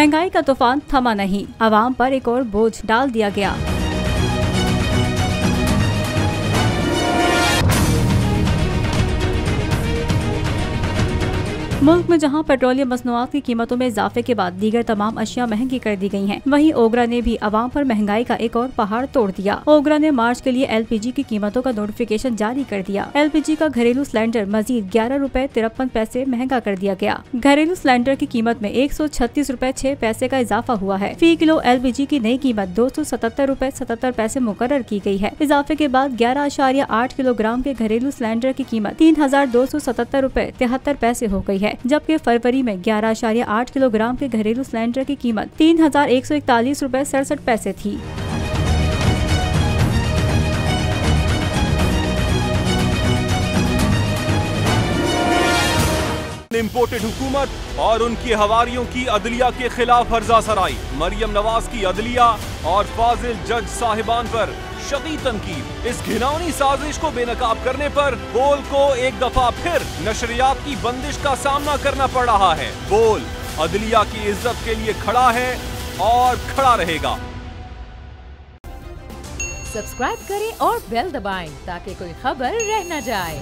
महंगाई का तूफान थमा नहीं, आवाम पर एक और बोझ डाल दिया गया। मुल्क में जहां पेट्रोलियम मसनूआत की कीमतों में इजाफे के बाद दीगर तमाम अशिया महंगी कर दी गई हैं, वहीं ओगरा ने भी आवाम पर महंगाई का एक और पहाड़ तोड़ दिया। ओगरा ने मार्च के लिए LPG की कीमतों का नोटिफिकेशन जारी कर दिया। LPG का घरेलू सिलेंडर मजीद 11 रुपए 53 पैसे महंगा कर दिया गया। घरेलू सिलेंडर की कीमत में 136 रुपए 6 पैसे का इजाफा हुआ है। फी किलो LPG की नई कीमत 277 रुपए 77 पैसे मुकर्रर की गई है। इजाफे के बाद 11.8 किलोग्राम के घरेलू सिलेंडर की कीमत 3277 रुपए 73 पैसे हो गई है, जबकि फरवरी में 11.8 किलोग्राम के घरेलू सिलेंडर की कीमत 3141 रुपए 67 पैसे थी। इम्पोर्टेड हुकूमत और उनकी हवारियों की अदलिया के खिलाफ हर्जा सराई। मरियम नवाज की अदलिया और फाजिल जज साहिबान पर शदीद तनकीद। इस घिनौनी साजिश को बेनकाब करने पर बोल को एक दफा फिर नशरियात की बंदिश का सामना करना पड़ रहा है। बोल अदलिया की इज्जत के लिए खड़ा है और खड़ा रहेगा। सब्सक्राइब करें और बेल दबाएं ताकि कोई खबर रह न जाए।